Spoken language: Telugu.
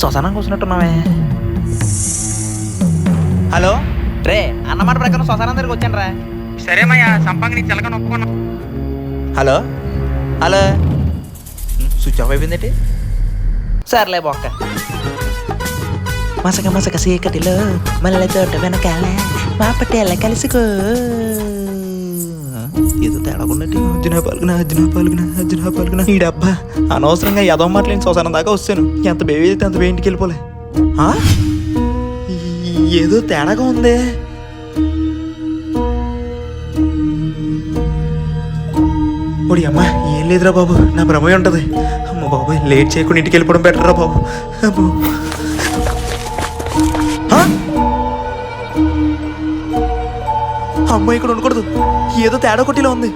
శ్మశానం కూర్చున్నట్టున్నావే. హలో రే, అన్నమాట ప్రకారం శ్మశానం దగ్గరికి వచ్చాను రా. సరేమయ్యా, సంపంగి నీ చిలకని ఒప్పుకున్నా. హలో హలో, స్విచ్ ఆఫ్ అయిపోయిందేంటి? సర్లే బొక్క. మసక మసక చీకటిలో మల్లె తోట వెనకాల మా పట్టేళ్ళ కలుసుకో. ఏదో తేడాకున్నట్టు అర్జున ఈ డబ్బా అనవసరంగా ఏదో మాటలేని శ్మశానం దాకా వస్తాను. ఎంత బేబీ అయితే అంత ఇంటికి వెళ్ళిపోలే. ఏదో తేడాగా ఉంది. ఓడి అమ్మా, ఏం లేదురా బాబు, నా భ్రమే ఉంటుంది. అమ్మ బాబు, లేట్ చేయకుండా ఇంటికి వెళ్ళిపోవడం బెటర్ రా బాబు. అమ్మ ఇక్కడ ఉండకూడదు, ఏదో తేడా కొట్టిలో ఉంది.